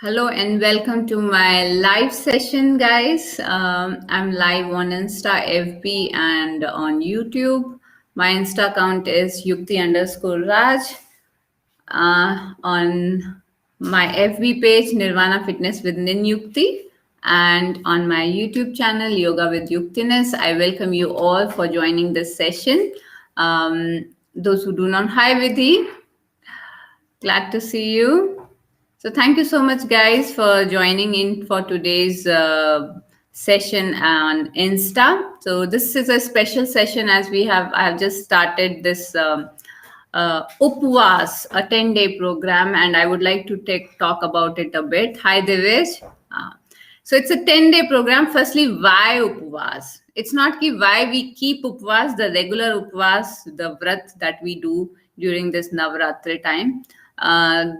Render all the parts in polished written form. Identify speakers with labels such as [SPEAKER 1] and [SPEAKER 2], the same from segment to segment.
[SPEAKER 1] Hello and welcome to my live session, guys. I'm live on Insta, FB, and on YouTube. My Insta account is Yukti_Raj. On my FB page, Nirvana Fitness with Ninyukti, and on my YouTube channel, Yoga with Yuktiness. I welcome you all for joining this session. Those who do not, hi Vidhi, glad to see you. So thank you so much, guys, for joining in for today's session on Insta. So this is a special session as I have just started this UPVAAS, a 10-day program, and I would like to talk about it a bit. Hi, Devesh. So it's a 10-day program. Firstly, why UPVAAS? It's not ki why we keep UPVAAS, the regular UPVAAS, the vrat that we do during this Navratri time.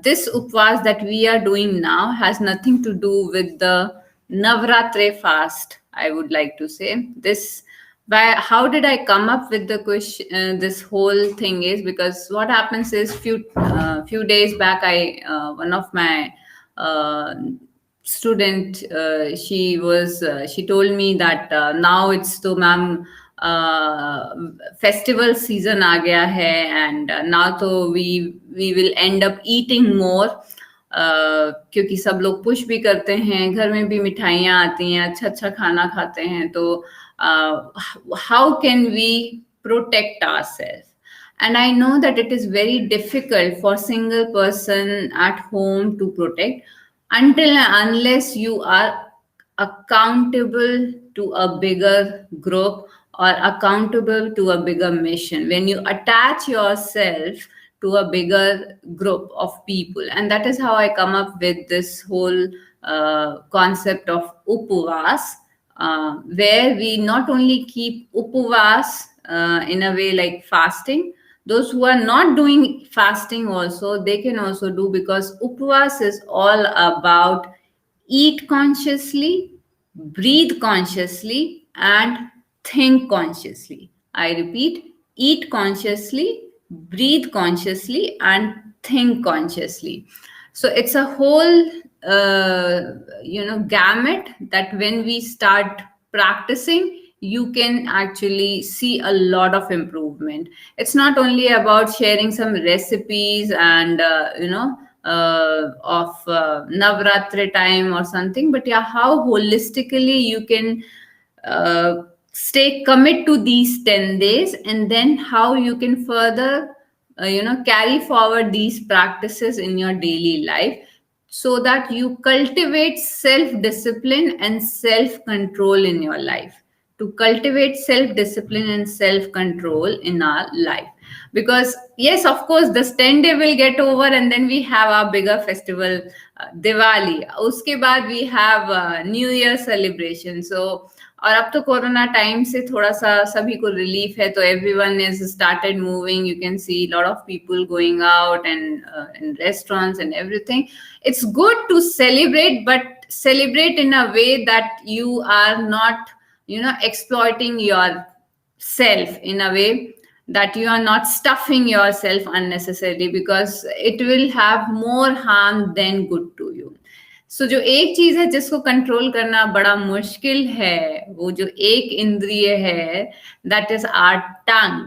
[SPEAKER 1] This upvas that we are doing now has nothing to do with the Navratri fast. I would like to say this. How did I come up with the question? This whole thing is because what happens is few days back, one of my student she told me that now it's to ma'am festival season आ गया है and now तो we will end up eating more क्योंकि सब लोग push भी करते हैं, घर में भी मिठाइयाँ आती हैं, अच्छा अच्छा खाना खाते हैं, तो how can we protect ourself? And I know that it is very difficult for single person at home to protect until and unless you are accountable to a bigger group or accountable to a bigger mission. When you attach yourself to a bigger group of people, and that is how I come up with this whole concept of upuvas, where we not only keep upuvas in a way like fasting. Those who are not doing fasting also, they can also do, because upvas is all about eat consciously, breathe consciously, and think consciously. I repeat, eat consciously, breathe consciously, and think consciously. So it's a whole gamut that when we start practicing, you can actually see a lot of improvement. It's not only about sharing some recipes and of Navratri time or something, but yeah, how holistically you can stay commit to these 10 days, and then how you can further carry forward these practices in your daily life, so that you cultivate self discipline and self control in your life. To cultivate self discipline and self control in our life, because yes, of course, this 10 day will get over and then we have our bigger festival, Diwali. Uske baad we have New Year celebration. So और अब तो corona time से थोड़ा सा सभी को relief है, तो everyone is started moving. You can see lot of people going out and in restaurants and everything. It's good to celebrate, but celebrate in a way that you are not exploiting yourself, in a way that you are not stuffing yourself unnecessarily, because it will have more harm than good to you. So जो एक चीज है जिसको control करना बड़ा मुश्किल है, वो जो एक इंद्रिय है, that is our tongue.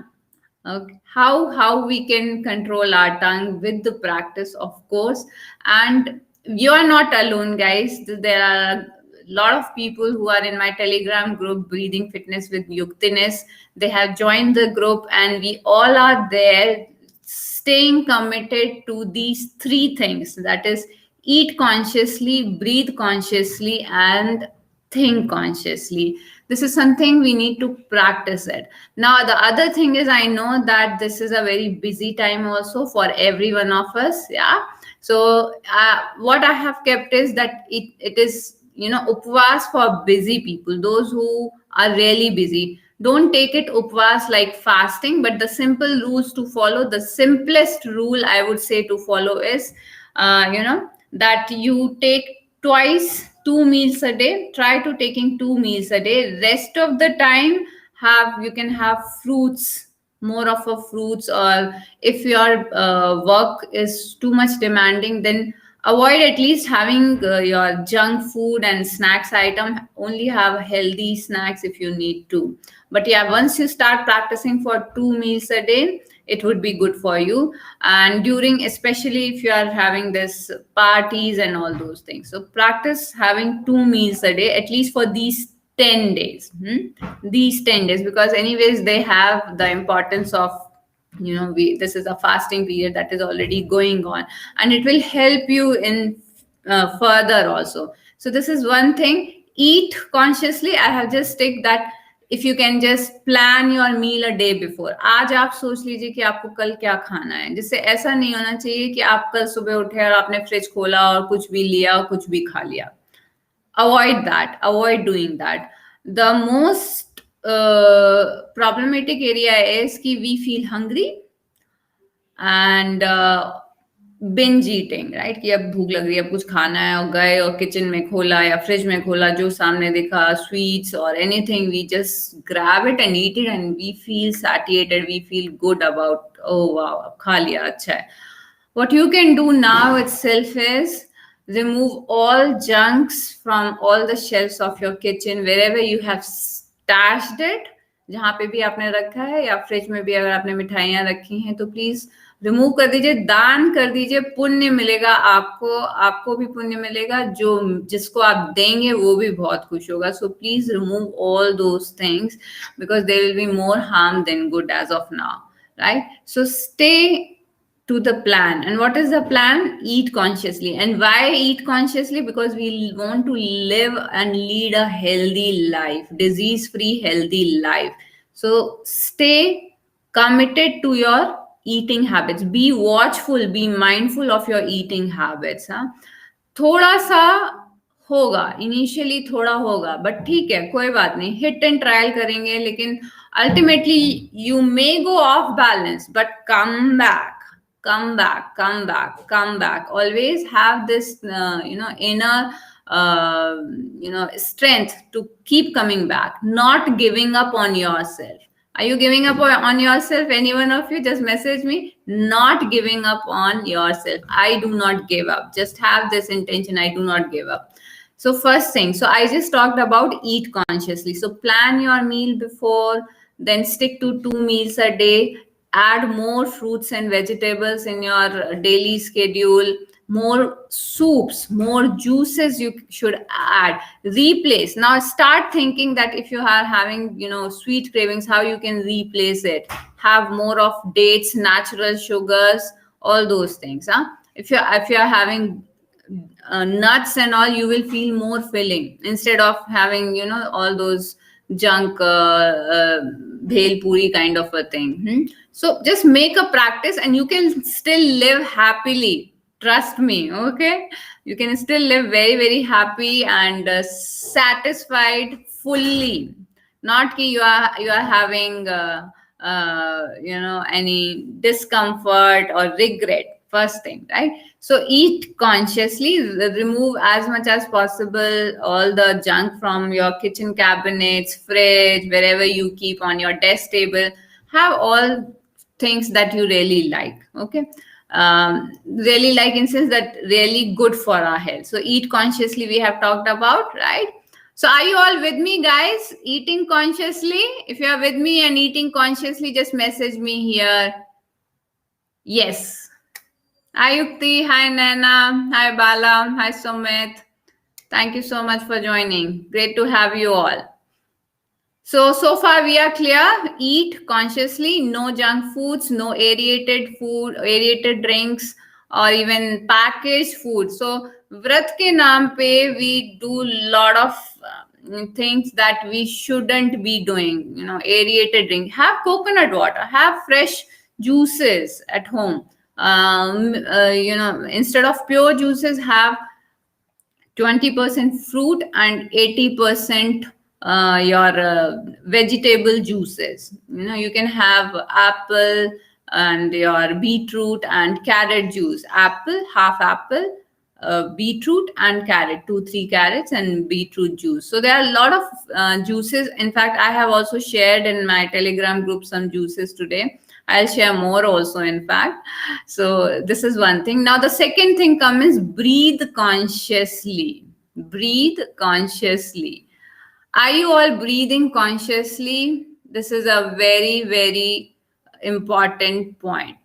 [SPEAKER 1] Okay. How we can control our tongue with the practice, of course. And you are not alone, guys. There are a lot of people who are in my Telegram group, Breathing Fitness with Yuktiness. They have joined the group, and we all are there staying committed to these three things. That is, eat consciously, breathe consciously, and think consciously. This is something we need to practice it. Now, the other thing is, I know that this is a very busy time also for every one of us. Yeah. So what I have kept is that it is, upvas for busy people, those who are really busy. Don't take it upvas like fasting, but the simple rules to follow, the simplest rule I would say to follow is, that you take twice 2 meals a day. Try to taking 2 meals a day. Rest of the time, you can have fruits, more of a fruits, or if your work is too much demanding, then avoid at least having your junk food and snacks item. Only have healthy snacks if you need to. But yeah, once you start practicing for 2 meals a day, it would be good for you. And during, especially if you are having this parties and all those things, so practice having 2 meals a day at least for these 10 days. These 10 days, because anyways they have the importance of, we, this is a fasting period that is already going on, and it will help you in further also. So this is one thing. Eat consciously. I have just stick that if you can just plan your meal a day before. आज आप सोच लीजिए कि आपको कल क्या खाना है, जिससे ऐसा नहीं होना चाहिए कि आप कल सुबह उठे और आपने फ्रिज खोला और कुछ भी लिया और कुछ भी खा लिया. Avoid that. Avoid doing that. The most problematic area is कि we feel hungry and binge eating, right? कि अब भूख लग रही है, अब कुछ खाना है, और गए और किचन में खोला या फ्रिज में खोला, जो सामने दिखा, sweets or anything, we just grab it and eat it and we feel satiated, we feel good about, oh wow, अब खा लिया, अच्छा है. What you can do now itself is remove all junks from all the shelves of your kitchen, wherever you have stashed it, जहां पे भी आपने रखा है, या फ्रिज में भी अगर आपने मिठाइयां रखी हैं तो प्लीज रिमूव कर दीजिए, दान कर दीजिए. पुण्य मिलेगा आपको, आपको भी पुण्य मिलेगा, जो जिसको आप देंगे वो भी बहुत खुश होगा. So please remove all those things because there will be more harm than good as of now, right? So stay to the plan. And what is the plan? Eat consciously. And why eat consciously? Because we want to live and lead a healthy life, disease free healthy life. So stay committed to your eating habits. Be watchful, be mindful of your eating habits. थोड़ा सा होगा initially, थोड़ा होगा, but ठीक है, कोई बात नहीं, हिट एंड ट्रायल करेंगे, लेकिन ultimately you may go of balance, but come back, come back, come back, come back. Always have this inner strength to keep coming back, not giving up on yourself. Are you giving up on yourself? Any one of you, just message me. Not giving up on yourself. I do not give up. Just have this intention, I do not give up. So first thing, so I just talked about eat consciously. So plan your meal before, then stick to 2 meals a day. Add more fruits and vegetables in your daily schedule. More soups, more juices you should add. Replace. Now start thinking that if you are having, sweet cravings, how you can replace it. Have more of dates, natural sugars, all those things. If you're having nuts and all, you will feel more filling instead of having, all those junk bhel puri kind of a thing. So just make a practice and you can still live happily. Trust me, okay? You can still live very, very happy and satisfied fully. Not कि you are having any discomfort or regret. First thing, right? So eat consciously, remove as much as possible all the junk from your kitchen cabinets, fridge, wherever you keep on your desk table. Have all things that you really like, okay? Really like in sense that really good for our health. So eat consciously we have talked about, right? So are you all with me, guys? Eating consciously? If you are with me and eating consciously, just message me here. Yes. Hi Yukti, hi Naina, hi Bala, hi Sumit. Thank you so much for joining. Great to have you all. So far we are clear. Eat consciously, no junk foods, no aerated food, aerated drinks, or even packaged food. So vrat ke naam pe we do lot of things that we shouldn't be doing. Aerated drink. Have coconut water. Have fresh juices at home. Instead of pure juices, have 20% fruit and 80% your vegetable juices. You can have apple and your beetroot and carrot juice. Apple, half apple, beetroot and carrot, 2-3 carrots and beetroot juice. So there are a lot of juices. In fact, I have also shared in my Telegram group some juices today. I'll share more also, in fact. So this is one thing. Now the second thing comes, breathe consciously. Breathe consciously. Are you all breathing consciously? This is a very, very important point.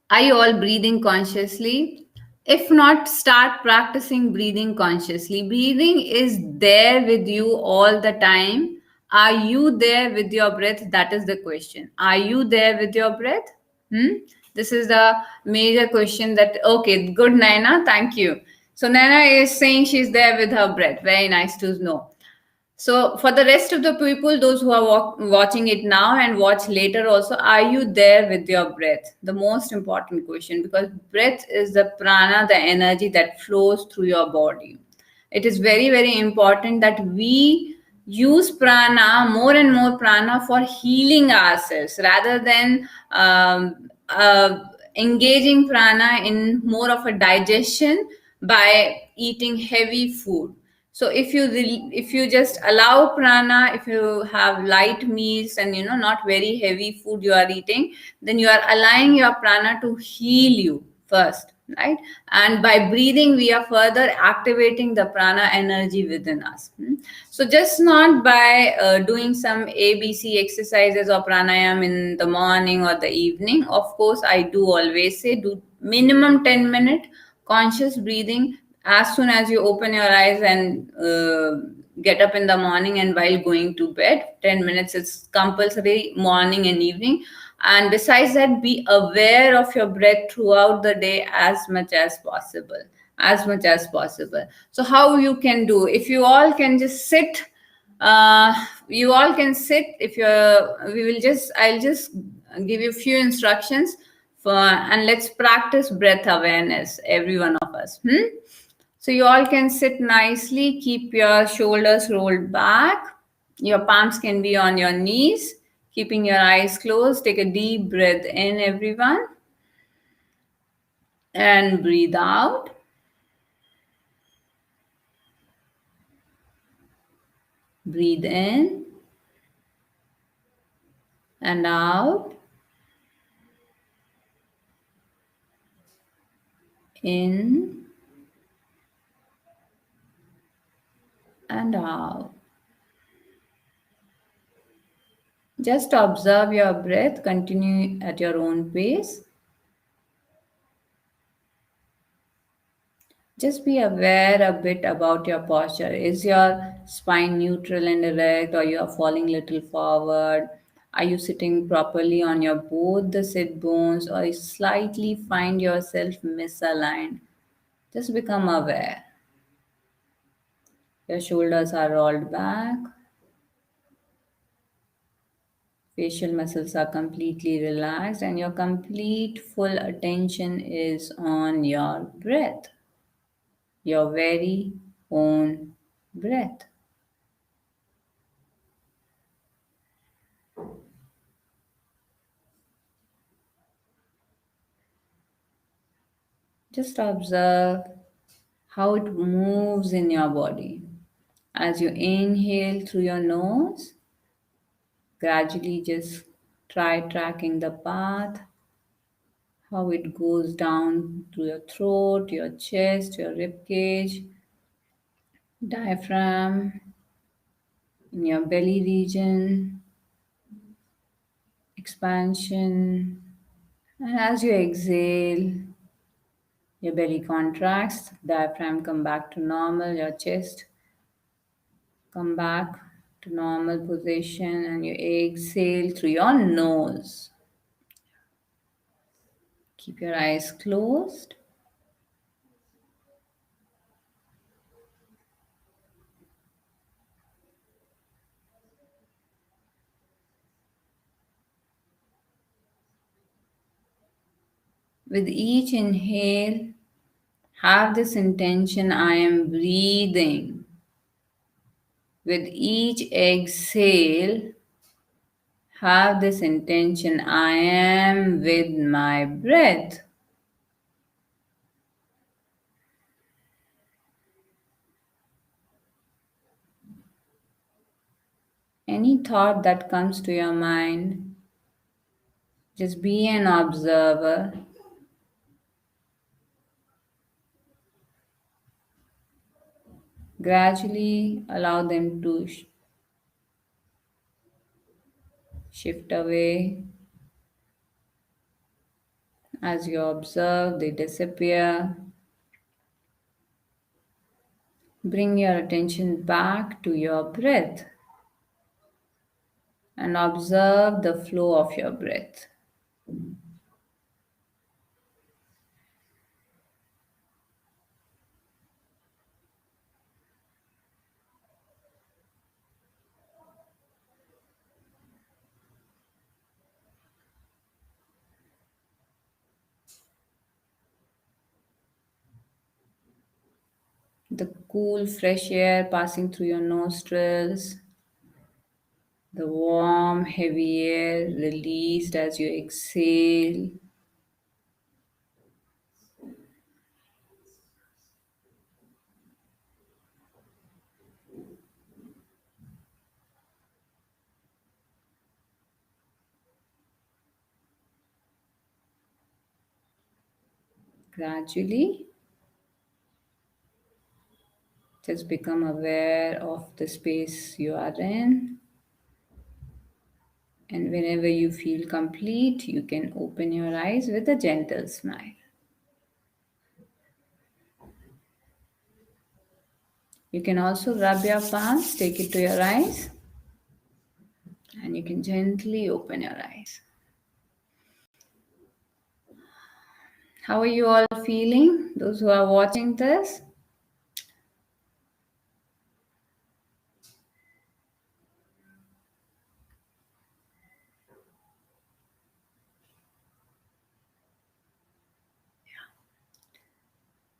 [SPEAKER 1] Are you all breathing consciously? If not, start practicing breathing consciously. Breathing is there with you all the time. Are you there with your breath? That is the question. Are you there with your breath? Hmm? This is the major question that, okay, good, Naina, thank you. So, Naina is saying she's there with her breath. Very nice to know. So, for the rest of the people, those who are watching it now and watch later also, are you there with your breath? The most important question, because breath is the prana, the energy that flows through your body. It is very, very important that we use prana, more and more prana, for healing ourselves rather than engaging prana in more of a digestion by eating heavy food. So if you just allow prana, if you have light meals and not very heavy food you are eating, then you are allowing your prana to heal you first, right? And by breathing we are further activating the prana energy within us. So just not by doing some ABC exercises or pranayam in the morning or the evening. Of course, I do always say do minimum 10-minute conscious breathing as soon as you open your eyes and get up in the morning, and while going to bed. 10 minutes is compulsory, morning and evening. And besides that, be aware of your breath throughout the day as much as possible, as much as possible. So how you can do, if you all can just sit, you all can sit. If you're we will just I'll just give you a few instructions for, and let's practice breath awareness, every one of us. So you all can sit nicely, keep your shoulders rolled back. Your palms can be on your knees, keeping your eyes closed. Take a deep breath in, everyone, and breathe out. Breathe in and out. In and out. Just observe your breath. Continue at your own pace. Just be aware a bit about your posture. Is your spine neutral and erect, or you are falling little forward? Are you sitting properly on your both the sit bones, or you slightly find yourself misaligned? Just become aware. Your shoulders are rolled back. Facial muscles are completely relaxed, and your complete full attention is on your breath, your very own breath. Just observe how it moves in your body. As you inhale through your nose, gradually just try tracking the path, how it goes down to your throat, your chest, your rib cage, diaphragm, in your belly region, expansion. And as you exhale, your belly contracts, diaphragm come back to normal, your chest come back to normal position, and you exhale through your nose. Keep your eyes closed. With each inhale, have this intention: I am breathing. With each exhale, have this intention: I am with my breath. Any thought that comes to your mind, Just be an observer. Gradually allow them to shift away. As you observe, they disappear. Bring your attention back to your breath and observe the flow of your breath. The cool, fresh air passing through your nostrils, the warm, heavy air released as you exhale. Gradually, just become aware of the space you are in. And whenever you feel complete, you can open your eyes with a gentle smile. You can also rub your palms, take it to your eyes, and you can gently open your eyes. How are you all feeling? Those who are watching this?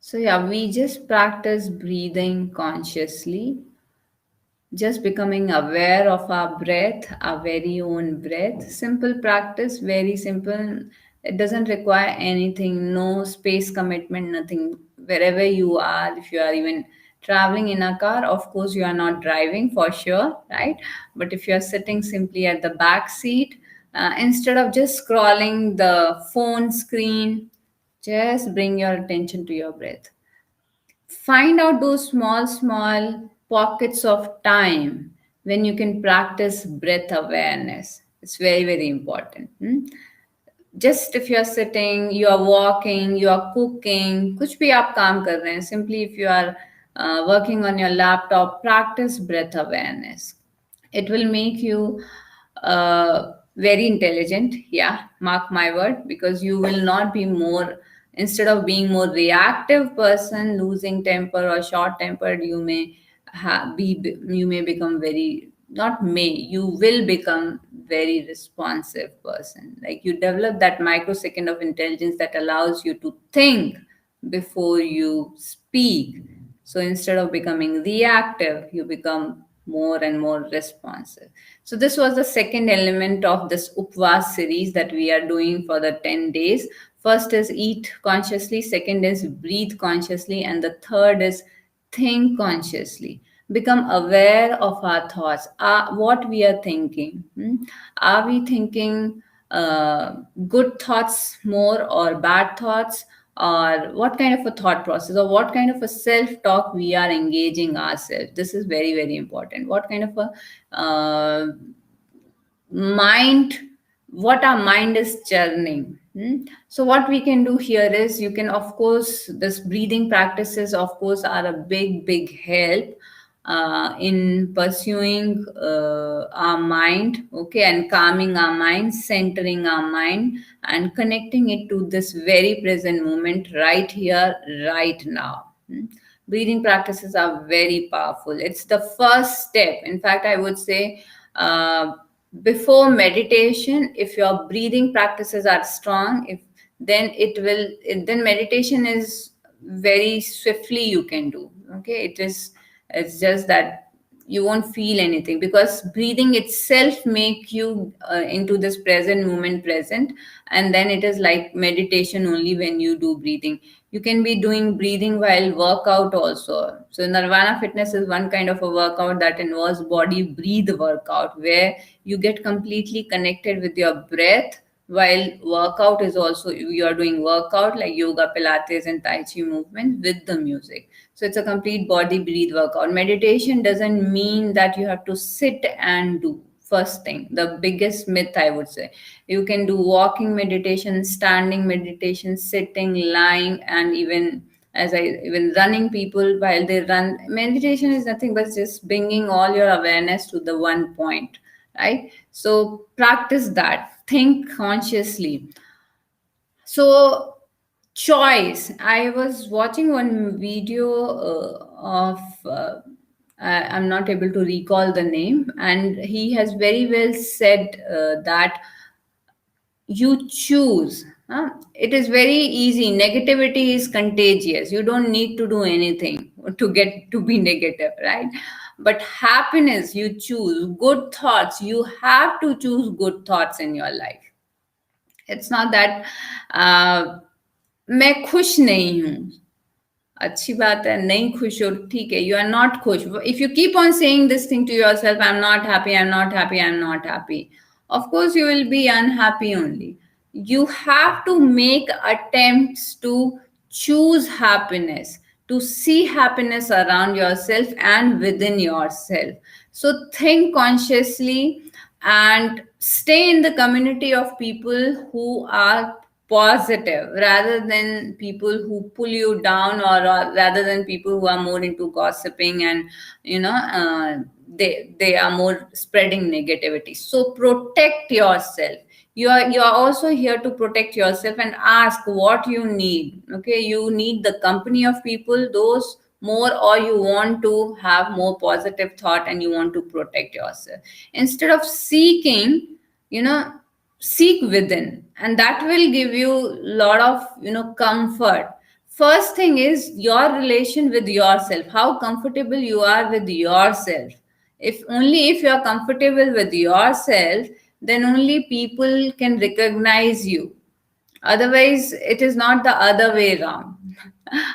[SPEAKER 1] So, yeah, we just practice breathing consciously, just becoming aware of our breath, our very own breath. Simple practice, very simple. It doesn't require anything, no space commitment, nothing. Wherever you are, if you are even traveling in a car, of course, you are not driving for sure, right? But if you are sitting simply at the back seat, instead of just scrolling the phone screen, just bring your attention to your breath. Find out those small pockets of time when you can practice breath awareness. It's very important. Just if you are sitting, you are walking, you are cooking, कुछ भी आप काम कर रहे हैं, simply if you are working on your laptop, practice breath awareness. It will make you very intelligent, yeah, mark my word, because you will not be more, instead of being more reactive person, losing temper or short tempered, you may you may become very, not may, you will become very responsive person. Like, you develop that microsecond of intelligence that allows you to think before you speak. So instead of becoming reactive, you become more and more responsive. So this was the second element of this UPVAAS series that we are doing for the 10 days. First is eat consciously, second is breathe consciously, and the third is think consciously. Become aware of our thoughts, what we are thinking. Are we thinking good thoughts more, or bad thoughts, or what kind of a thought process, or what kind of a self talk we are engaging ourselves? This is very important. What kind of a mind, what our mind is churning. So what we can do here is, you can, of course, this breathing practices, of course, are a big help in pursuing our mind, okay, and calming our mind, centering our mind, and connecting it to this very present moment, right here, right now. Breathing practices are very powerful. It's the first step. In fact, I would say, before meditation, if your breathing practices are strong, if then it will, then meditation is very swiftly you can do. Okay, it's just that you won't feel anything, because breathing itself make you into this present moment present. And then it is like meditation only when you do breathing. You can be doing breathing while workout also. So Nirvana Fitness is one kind of a workout that involves body breathe workout, where you get completely connected with your breath, while workout is also, you are doing workout like yoga, pilates and tai chi movement with the music. So it's a complete body breathe workout. Meditation doesn't mean that you have to sit and do. First thing, the biggest myth I would say, you can do walking meditation, standing meditation, sitting, lying, and even running. People while they run, meditation is nothing but just bringing all your awareness to the one point, right? So practice that, think consciously. So choice, I was watching one video of I'm not able to recall the name, and he has very well said that you choose. It is very easy. Negativity is contagious. You don't need to do anything to get to be negative, right? But happiness, you choose. Good thoughts, you have to choose good thoughts in your life. It's not that uh, मैं खुश नहीं हूँ, अच्छी बात है, नहीं खुश हो, ठीक है, यू आर नॉट खुश. If you keep on saying this thing to yourself, I am not happy, I am not happy, I am not happy, of course you will be unhappy only. You have to make attempts to choose happiness, to see happiness around yourself and within yourself. So think consciously and stay in the community of people who are positive, rather than people who pull you down, or rather than people who are more into gossiping and they are more spreading negativity. So protect yourself. You are also here to protect yourself and ask what you need. Okay, you need the company of people, those more, or you want to have more positive thought and you want to protect yourself. Instead of seeking, you know seek within, and that will give you a lot of comfort. First thing is your relation with yourself, how comfortable you are with yourself. If you are comfortable with yourself, then only people can recognize you. Otherwise, it is not the other way around.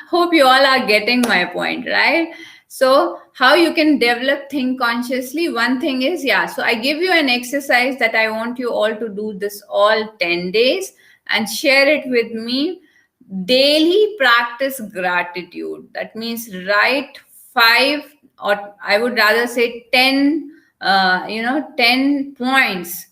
[SPEAKER 1] Hope you all are getting my point, right? So, how you can develop think consciously? One thing is, yeah, so I give you an exercise that I want you all to do this all 10 days and share it with me. Daily practice gratitude. That means write five, or I would rather say 10, 10 points.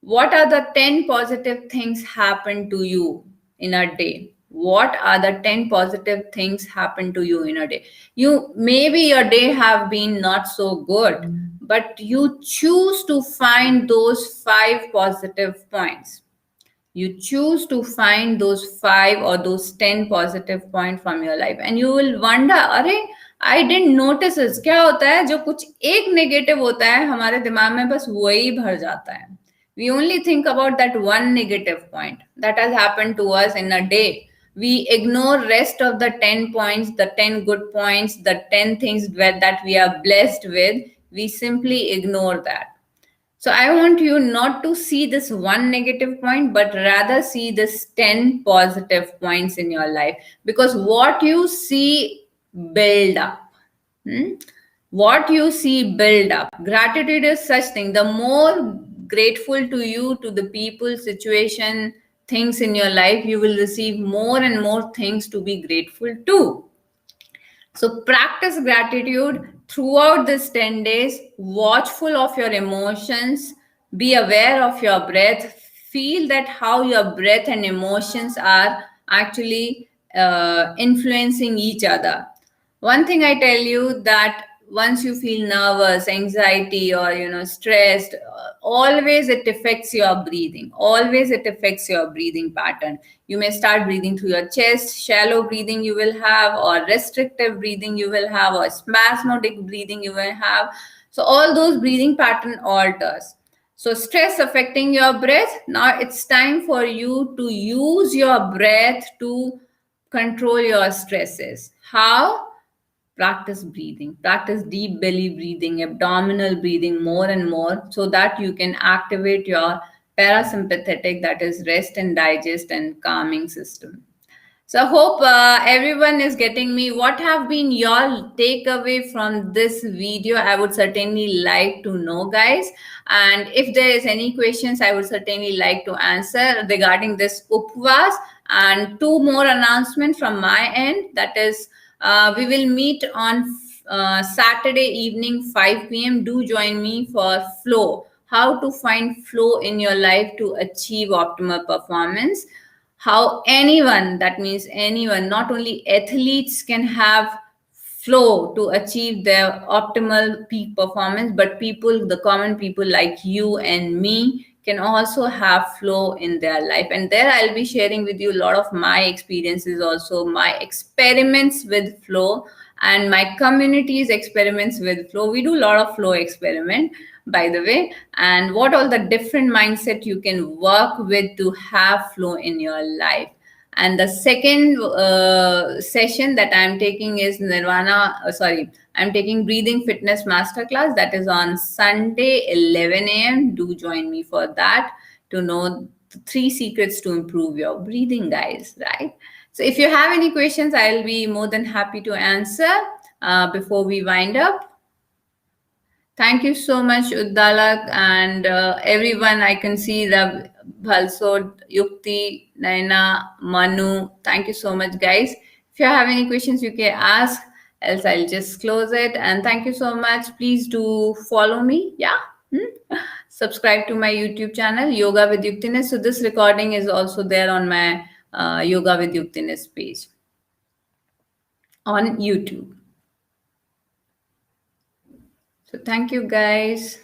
[SPEAKER 1] What are the 10 positive things happen to you in a day? What are the 10 positive things happen to you in a day? You, maybe your day have been not so good, but you choose to find those 5 positive points. You choose to find those 5 or those 10 positive points from your life, and you will wonder, अरे I didn't notice this. क्या होता है, जो कुछ एक negative होता है हमारे दिमाग में, बस वही भर जाता है. We only think about that one negative point that has happened to us in a day. We ignore rest of the 10 points, the 10 good points, the 10 things that we are blessed with. We simply ignore that. So I want you not to see this one negative point, but rather see this 10 positive points in your life. Because what you see build up. What you see build up. Gratitude is such thing. The more grateful to you, to the people, situation, things in your life, you will receive more and more things to be grateful to. So practice gratitude throughout this 10 days, watchful of your emotions, be aware of your breath, feel that how your breath and emotions are actually influencing each other. One thing I tell you, that once you feel nervous, anxiety, or stressed, always it affects your breathing. Always it affects your breathing pattern. You may start breathing through your chest, shallow breathing you will have, or restrictive breathing you will have, or spasmodic breathing you will have. So all those breathing pattern alters. So stress affecting your breath. Now it's time for you to use your breath to control your stresses. How? Practice breathing, practice deep belly breathing, abdominal breathing more and more, so that you can activate your parasympathetic, that is rest and digest and calming system. So I hope everyone is getting me. What have been your takeaway from this video? I would certainly like to know, guys. And if there is any questions, I would certainly like to answer regarding this UPVAAS. And two more announcements from my end. That is, we will meet on Saturday evening 5 p.m. Do join me for flow. How to find flow in your life to achieve optimal performance. How anyone, that means anyone, not only athletes, can have flow to achieve their optimal peak performance, but people, the common people like you and me, can also have flow in their life. And there I'll be sharing with you a lot of my experiences, also my experiments with flow, and my community's experiments with flow. We do a lot of flow experiment, by the way, and what all the different mindset you can work with to have flow in your life. And the second session that I'm taking is I'm taking breathing fitness masterclass. That is on Sunday 11 a.m. Do join me for that, to know the 3 secrets to improve your breathing, guys, right? So if you have any questions, I'll be more than happy to answer before we wind up. Thank you so much, Uddalak, and everyone. I can see the Bhalsod, Yukti, Naina, Manu. Thank you so much, guys. If you have any questions, you can ask. Else, I'll just close it. And thank you so much. Please do follow me. Yeah. Subscribe to my YouTube channel, Yoga with Yuktiness. So this recording is also there on my Yoga with Yuktiness page on YouTube. So thank you, guys.